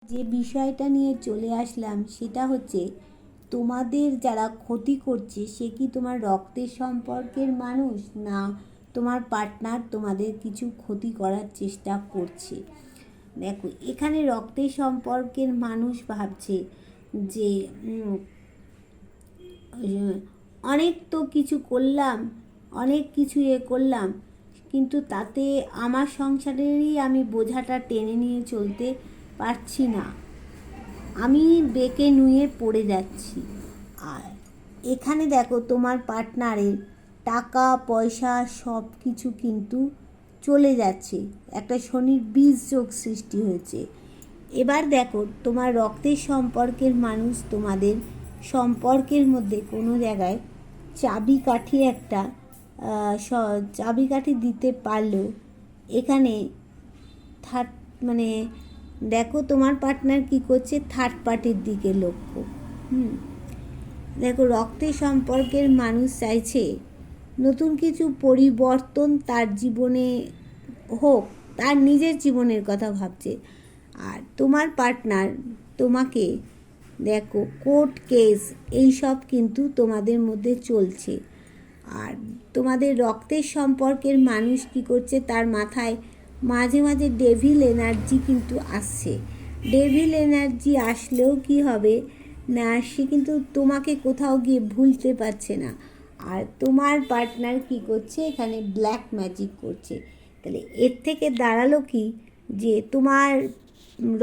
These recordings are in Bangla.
যে বিষয়টা নিয়ে চলে আসলাম সেটা হচ্ছে তোমাদের যারা ক্ষতি করছে সে কি তোমার রক্তের সম্পর্কের মানুষ, না তোমার পার্টনার তোমাদের কিছু ক্ষতি করার চেষ্টা করছে। দেখো এখানে রক্তের সম্পর্কের মানুষ ভাবছে যে অনেক তো কিছু করলাম, অনেক কিছু করলাম, কিন্তু তাতে আমার সংসারেরই আমি বোঝাটা টেনে নিয়ে চলতে পারছি না, আমি বেঁকে নুয়ে পড়ে যাচ্ছি। আর এখানে দেখো তোমার পার্টনারের টাকা পয়সা সব কিছু কিন্তু চলে যাচ্ছে, একটা শনির বীজ যোগ সৃষ্টি হয়েছে। এবার দেখো তোমার রক্তের সম্পর্কের মানুষ তোমাদের সম্পর্কের মধ্যে কোনো জায়গায় চাবিকাঠি একটা চাবিকাঠি দিতে পারলেও এখানে থার্ড মানে দেখো তোমার পার্টনার কি করছে, থার্ড পার্টির দিকে লক্ষ্য। দেখো রক্তের সম্পর্কের মানুষ চাইছে নতুন কিছু পরিবর্তন তার জীবনে হোক, তার নিজের জীবনের কথা ভাবছে। আর তোমার পার্টনার তোমাকে দেখো কোর্ট কেস এইসব কিন্তু তোমাদের মধ্যে চলছে। আর তোমাদের রক্তের সম্পর্কের মানুষ কি করছে, তার মাথায় মাঝে মাঝে ডেভিল এনার্জি কিন্তু আসছে। ডেভিল এনার্জি আসলেও কি হবে না, সে কিন্তু তোমাকে কোথাও গিয়ে ভুলতে পারছে না। আর তোমার পার্টনার কি করছে, এখানে ব্ল্যাক ম্যাজিক করছে। তাহলে এর থেকে দাঁড়ালো কি, যে তোমার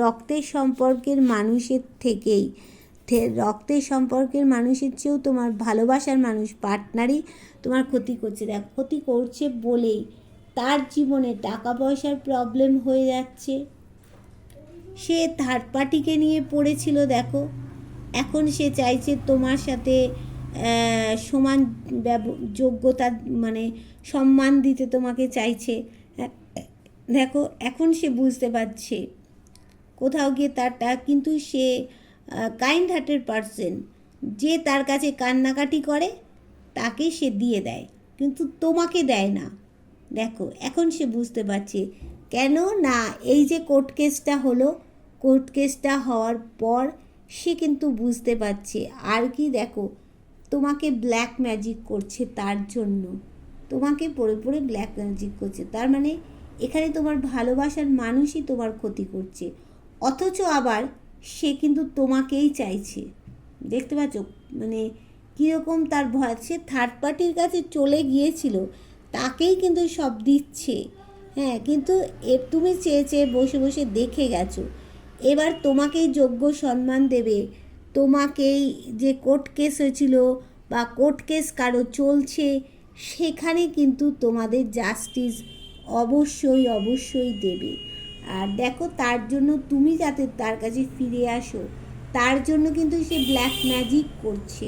রক্তের সম্পর্কের মানুষের থেকেই রক্তের সম্পর্কের মানুষের চেয়েও তোমার ভালোবাসার মানুষ পার্টনারই তোমার ক্ষতি করছে। দেখ ক্ষতি করছে বলেই তার জীবনে টাকা পয়সার প্রবলেম হয়ে যাচ্ছে। সে থার্ড পার্টিকে নিয়ে পড়েছিল, দেখো এখন সে চাইছে তোমার সাথে সমান যোগ্যতা মানে সম্মান দিতে তোমাকে চাইছে। দেখো এখন সে বুঝতে পারছে কোথাও গিয়ে তারটা, কিন্তু সে কাইন্ড হার্টের পারসন, যে তার কাছে কান্নাকাটি করে তাকে সে দিয়ে দেয়, কিন্তু তোমাকে দেয় না। দেখো এখন সে বুঝতে পারছে কেন না, এই যে কোর্ট কেসটা হলো, কোর্ট কেসটা হওয়ার পর সে কিন্তু বুঝতে পারছে আর কি, দেখো তোমাকে ব্ল্যাক ম্যাজিক করছে, তার জন্য তোমাকে পড়ে পড়ে ব্ল্যাক ম্যাজিক করছে। তার মানে এখানে তোমার ভালোবাসার মানুষই তোমার ক্ষতি করছে, অথচ আবার সে কিন্তু তোমাকেই চাইছে। দেখতে পাচ্ছ মানে কীরকম তার ভয়, সে থার্ড পার্টির কাছে চলে গিয়েছিল, তাকেই কিন্তু সব দিচ্ছে। হ্যাঁ, কিন্তু তুমি চেয়ে চেয়ে বসে বসে দেখে গেছো, এবার তোমাকেই যোগ্য সম্মান দেবে। তোমাকেই যে কোর্ট কেস হয়েছিল বা কোর্ট কেস কারো চলছে, সেখানে কিন্তু তোমাদের জাস্টিস অবশ্যই অবশ্যই দেবে। আর দেখো তার জন্য তুমি যাতে তার কাছে ফিরে আসো, তার জন্য কিন্তু সে ব্ল্যাক ম্যাজিক করছে।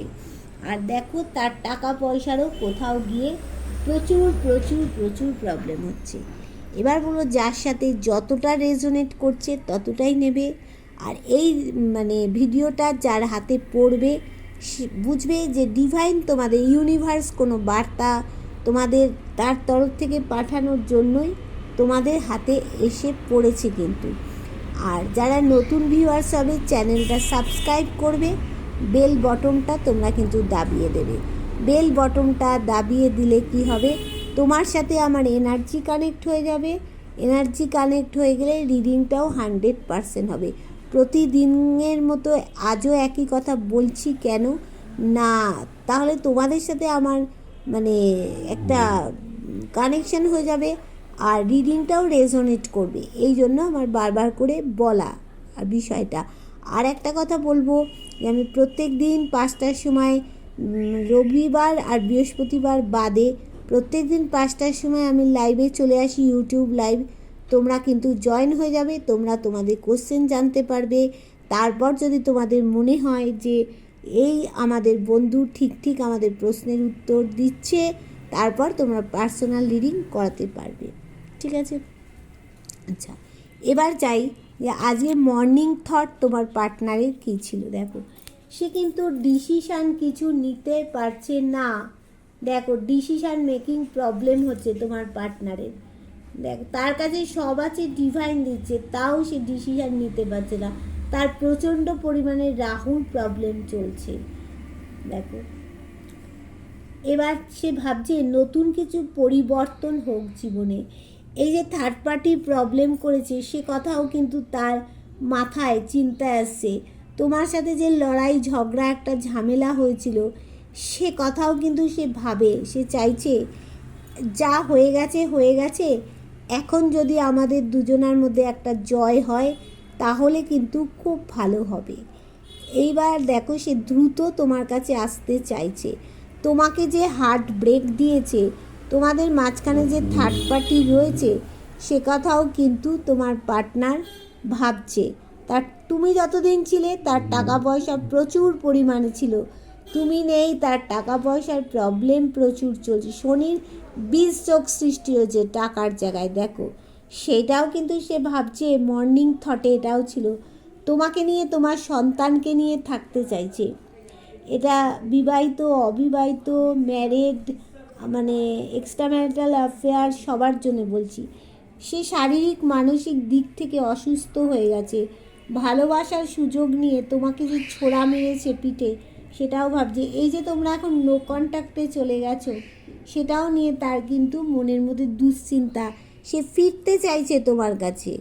আর দেখো তার টাকা পয়সারও কোথাও গিয়ে প্রচুর প্রচুর প্রচুর প্রবলেম হচ্ছে। এবার বলো যার সাথে যতটা রেজোনেট করছে ততটাই নেবে। আর এই মানে ভিডিওটা যার হাতে পড়বে বুঝবে যে ডিভাইন তোমাদের ইউনিভার্স কোনো বার্তা তোমাদের তার তরফ থেকে পাঠানোর জন্যই তোমাদের হাতে এসে পড়েছে কিন্তু। আর যারা নতুন ভিউয়ার্স হবে চ্যানেলটা সাবস্ক্রাইব করবে, বেল বটনটা তোমরা কিন্তু দাবিয়ে দেবে। বেল বটনটা দাবিয়ে দিলে কি হবে, তোমার সাথে আমার এনার্জি কানেক্ট হয়ে যাবে। এনার্জি কানেক্ট হয়ে গেলে রিডিংটাও 100% হবে। প্রতিদিনের মতো আজও একই কথা বলছি কেন না, তাহলে তোমাদের সাথে আমার মানে একটা কানেকশান হয়ে যাবে আর রিডিংটাও রেজোনেট করবে, এই জন্য আমার বারবার করে বলা আর বিষয়টা। আর একটা কথা বলবো যে আমি প্রত্যেক দিন 5টার সময়, রবিবার আর বৃহস্পতিবার বাদে প্রত্যেক দিন 5টার সময় আমি লাইভে চলে আসি, ইউটিউব লাইভ। তোমরা কিন্তু জয়েন হয়ে যাবে, তোমরা তোমাদের কোশ্চেন জানতে পারবে। তারপর যদি তোমাদের মনে হয় যে এই আমাদের বন্ধু ঠিক ঠিক আমাদের প্রশ্নের উত্তর দিচ্ছে, তারপর তোমরা পার্সোনাল রিডিং করাতে পারবে, ঠিক আছে? আচ্ছা, এবার চাই যে আজকে মর্নিং থট তোমার পার্টনারের কী ছিল। দেখো সে কিন্তু ডিসিশান কিছু নিতে পারছে না। দেখো ডিসিশান মেকিং প্রবলেম হচ্ছে তোমার পার্টনারের। দেখো তার কাছে সব আছে, ডিভাইন দিচ্ছে, তাও সে ডিসিশান নিতে পারছে না। তার প্রচণ্ড পরিমাণে রাহুর প্রবলেম চলছে। দেখো এবার সে ভাবছে নতুন কিছু পরিবর্তন হোক জীবনে। এই যে থার্ড পার্টি প্রবলেম করেছে সে কথাও কিন্তু তার মাথায় চিন্তায় আসছে। তোমার সাথে যে লড়াই ঝগড়া একটা ঝামেলা হয়েছিল সে কথাও কিন্তু সে ভাবে, সে চাইছে যা হয়ে গেছে হয়ে গেছে, এখন যদি আমাদের দুজনার মধ্যে একটা জয় হয় তাহলে কিন্তু খুব ভালো হবে। এইবার দেখো সে দ্রুত তোমার কাছে আসতে চাইছে। তোমাকে যে হার্ট ব্রেক দিয়েছে, তোমাদের মাঝখানে যে থার্ড পার্টি রয়েছে সে কথাও কিন্তু তোমার পার্টনার ভাবছে। তার তুমি যতদিন ছিলে তার টাকা পয়সা প্রচুর পরিমাণে ছিল, তুমি নেই, তার টাকা পয়সার প্রবলেম প্রচুর চলছে, শনির 20 চোখ সৃষ্টি হয়েছে টাকার জায়গায়। দেখো সেটাও কিন্তু সে ভাবছে, মর্নিং থটে এটাও ছিল, তোমাকে নিয়ে তোমার সন্তানকে নিয়ে থাকতে চাইছে। এটা বিবাহিত অবিবাহিত ম্যারেড মানে এক্সট্রা ম্যারিটাল অ্যাফেয়ার সবার জন্য বলছি। সে শারীরিক মানসিক দিক থেকে অসুস্থ হয়ে গেছে, ভালোবাসার সুযোগ নিয়ে তোমাকে যে ছোড়া মেরেছে পিঠে সেটাও ভাবছে। এই যে তোমরা এখন নো কন্ট্যাক্টে চলে গেছো সেটাও নিয়ে তার কিন্তু মনের মধ্যে দুশ্চিন্তা। সে ফিরতে চাইছে তোমার কাছে,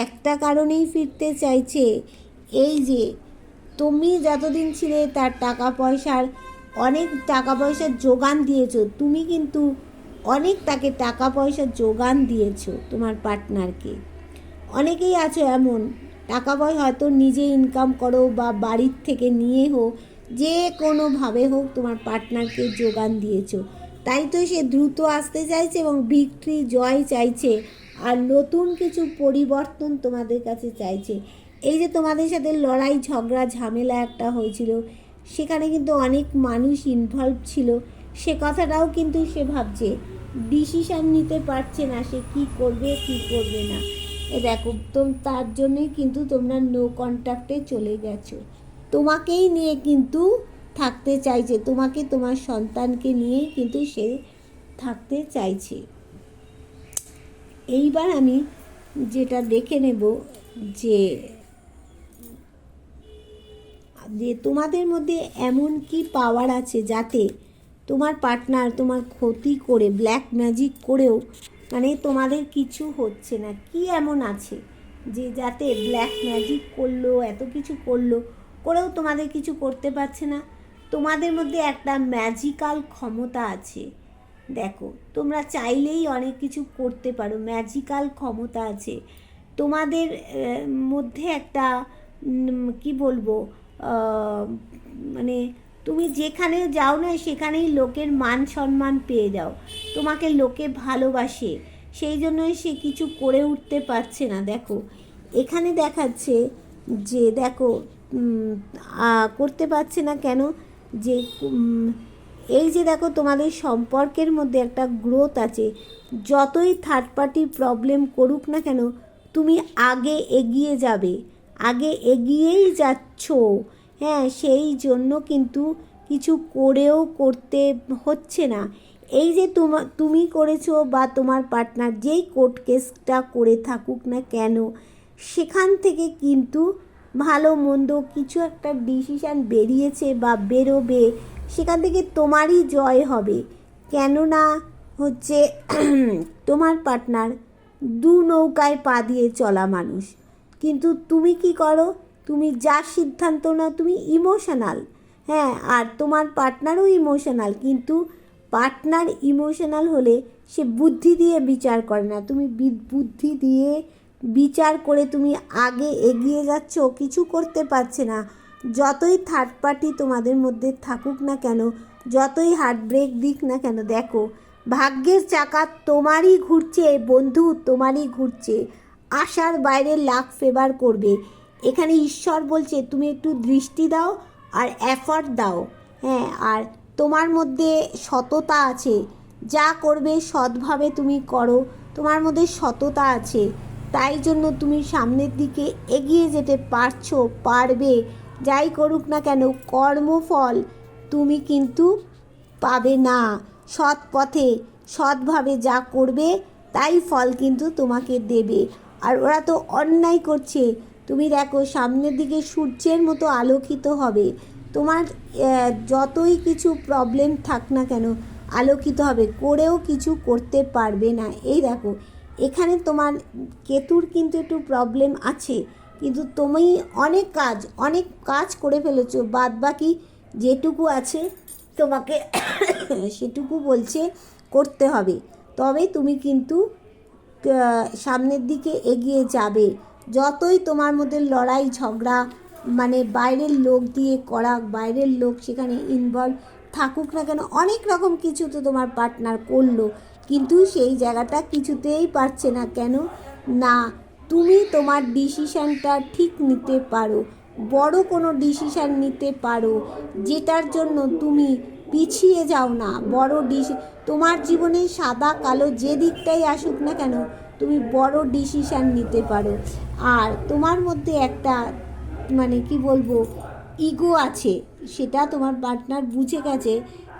একটা কারণেই ফিরতে চাইছে, এই যে তুমি যতদিন ছিলে তার টাকা পয়সার অনেক টাকা পয়সার যোগান দিয়েছো, তুমি কিন্তু অনেক তাকে টাকা পয়সার যোগান দিয়েছো তোমার পার্টনারকে। অনেকেই আছো এমন, টাকা পয়সা হয়তো নিজে ইনকাম করো বা বাড়ির থেকে নিয়ে হোক, যে কোনোভাবে হোক তোমার পার্টনারকে যোগান দিয়েছো। তাই তো সে দ্রুত আসতে চাইছে এবং ভিক্টরি জয় চাইছে আর নতুন কিছু পরিবর্তন তোমাদের কাছে চাইছে। এই যে তোমাদের সাথে লড়াই ঝগড়া ঝামেলা একটা হয়েছিল সেখানে কিন্তু অনেক মানুষ ইনভলভ ছিল, সে কথাটাও কিন্তু সে ভাবছে, ডিসিশান নিতে পারছে না সে কি করবে কি করবে না। এ দেখো তার জন্যই কিন্তু তোমরা নো কন্ট্যাক্টে চলে গেছো। তোমাকেই নিয়ে কিন্তু থাকতে চাইছে, তোমাকে তোমার সন্তানকে নিয়ে কিন্তু সে থাকতে চাইছে। এইবার আমি যেটা দেখে নেব যে তোমাদের মধ্যে এমন কি পাওয়ার আছে যাতে তোমার পার্টনার তোমার ক্ষতি করে ব্ল্যাক ম্যাজিক করেও মানে তোমাদের কিছু হচ্ছে না। কি এমন আছে যে যাতে ব্ল্যাক ম্যাজিক করলো, এত কিছু করলো, করেও তোমাদের কিছু করতে পারছে না? তোমাদের মধ্যে একটা ম্যাজিক্যাল ক্ষমতা আছে। দেখো তোমরা চাইলেই অনেক কিছু করতে পারো, ম্যাজিক্যাল ক্ষমতা আছে তোমাদের মধ্যে একটা কি বলবো, মানে তুমি যেখানে যাও না সেখানেই লোকের মান সম্মান পেয়ে যাও, তোমাকে লোকে ভালোবাসে, সেই জন্যই সে কিছু করে উঠতে পারছে না। দেখো এখানে দেখাচ্ছে যে দেখো করতে পারছে না কেন, যে এই যে দেখো তোমাদের সম্পর্কের মধ্যে একটা গ্রোথ আছে, যতই থার্ড পার্টি প্রবলেম করুক না কেন তুমি আগে এগিয়ে যাবে, আগে এগিয়েই যাচ্ছ। হ্যাঁ সেই জন্য কিন্তু কিছু করেও করতে হচ্ছে না। এই যে তুমি করেছো বা তোমার পার্টনার যেই কোর্ট কেসটা করে থাকুক না কেন সেখান থেকে কিন্তু ভালো মন্দ কিছু একটা ডিসিশান বেরিয়েছে বা বেরোবে, সেখান থেকে তোমারই জয় হবে। কেননা হচ্ছে তোমার পার্টনার দু নৌকায় পা দিয়ে চলা মানুষ, কিন্তু তুমি কি করো, তুমি যা সিদ্ধান্ত নাও তুমি ইমোশনাল। হ্যাঁ আর তোমার পার্টনারও ইমোশনাল, কিন্তু পার্টনার ইমোশনাল হলে সে বুদ্ধি দিয়ে বিচার করে না, তুমি বুদ্ধি দিয়ে বিচার করে তুমি আগে এগিয়ে যাচ্ছ, কিছু করতে পারছে না। যতই থার্ড পার্টি তোমাদের মধ্যে থাকুক না কেন, যতই হার্ট ব্রেক দিক না কেন, দেখো ভাগ্যের চাকা তোমারই ঘুরছে বন্ধু, তোমারই ঘুরছে, আশার বাইরে লাক ফেভার করবে। এখানে ঈশ্বর বলছে তুমি একটু দৃষ্টি দাও আর এফর্ট দাও। হ্যাঁ আর তোমার মধ্যে সততা আছে, যা করবে সৎভাবে তুমি করো, তোমার মধ্যে সততা আছে, তাই জন্য তুমি সামনের দিকে এগিয়ে যেতে পারছো, পারবে। যাই করুক না কেন কর্মফল তুমি কিন্তু পাবে না, সৎ পথে সৎভাবে যা করবে তাই ফল কিন্তু তোমাকে দেবে। আর ওরা তো অন্যায় করছে, তুমি দেখো সামনের দিকে সূর্যের মতো আলোকিত হবে। তোমার যতই কিছু প্রবলেম থাক না কেন আলোকিত হবে, করেও কিছু করতে পারবে না। এই দেখো এখানে তোমার কেতুর কিন্তু একটু প্রবলেম আছে, কিন্তু তুমি অনেক কাজ করে ফেলেছো, বাদ বাকি যেটুকু আছে তোমাকে সেটুকু বলছে করতে হবে। তবে তুমি কিন্তু সামনের দিকে এগিয়ে যাবে। যতই তোমার মধ্যে লড়াই ঝগড়া মানে বাইরের লোক দিয়ে করা, বাইরের লোক সেখানে ইনভলভ থাকুক না কেন, অনেক রকম কিছু তো তোমার পার্টনার করলো, কিন্তু সেই জায়গাটা কিছুতেই পারছে না। কেন না, তুমি তোমার ডিসিশানটা ঠিক নিতে পারো, বড় কোনো ডিসিশান নিতে পারো, যেটার জন্য তুমি পিছিয়ে যাও না। তোমার জীবনে সাদা কালো যে দিকটাই আসুক না কেন তুমি বড় ডিসিশান নিতে পারো। আর তোমার মধ্যে একটা মানে কি বলবো ইগো আছে, সেটা তোমার পার্টনার বুঝে গেছে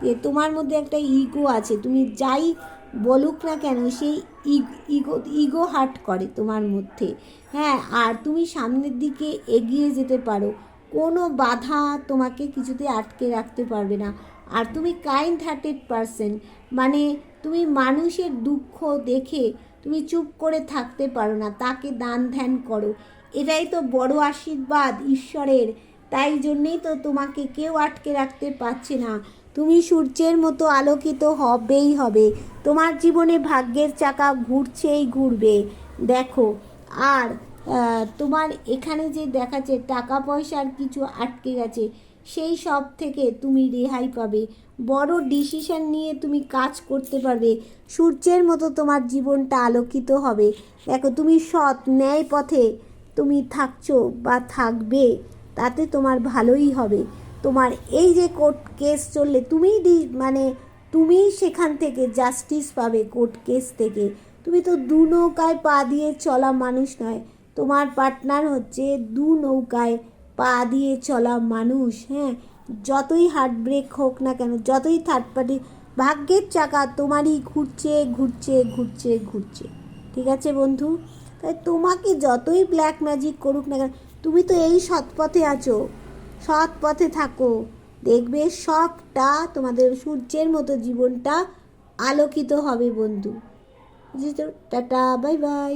যে তোমার মধ্যে একটা ইগো আছে। তুমি যাই বলুক না কেন সেই ইগো হার্ট করে তোমার মধ্যে। হ্যাঁ, আর তুমি সামনের দিকে এগিয়ে যেতে পারো, কোনো বাধা তোমাকে কিছুতে আটকে রাখতে পারবে না। আর তুমি কাইন্ড হার্টেড পারসন, মানে তুমি মানুষের দুঃখ দেখে তুমি চুপ করে থাকতে পারো না, তাকে দান ধ্যান করো। এটাই তো বড় আশীর্বাদ ঈশ্বরের, তাই জন্যেই তো তোমাকে কেউ আটকে রাখতে পারছে না। তুমি সূর্যের মতো আলোকিত হবেই হবে, তোমার জীবনে ভাগ্যের চাকা ঘুরছেই ঘুরবে। দেখো আর তোমার এখানে যে দেখাচ্ছে টাকা পয়সার কিছু আটকে গেছে, সেই সব থেকে তুমি রেহাই পাবে, বড় ডিসিশন নিয়ে তুমি কাজ করতে পারবে, সূর্যের মতো তোমার জীবনটা আলোকিত হবে। দেখো তুমি সৎ ন্যায় পথে তুমি থাকছো বা থাকবে, তাতে তোমার ভালোই হবে। তোমার এই যে কোর্ট কেস চললে তুমি সেখান থেকে জাস্টিস পাবে কোর্ট কেস থেকে। তুমি তো দু নৌকায় পা দিয়ে চলা মানুষ নয়, তোমার পার্টনার হচ্ছে দু নৌকায় পা দিয়ে চলা মানুষ। হ্যাঁ, যতই হার্ট ব্রেক হোক না কেন, যতই থার্ড পার্টি, ভাগ্যের চাকা তোমারই ঘুরছে ঘুরছে ঘুরছে ঘুরছে। ঠিক আছে বন্ধু, তাই তোমাকে যতই ব্ল্যাক ম্যাজিক করুক না কেন, তুমি তো এই সৎ পথে আছো, সৎ পথে থাকো, দেখবে সবটা তোমাদের সূর্যের মতো জীবনটা আলোকিত হবে বন্ধু। বুঝেছো? Tata, bye bye.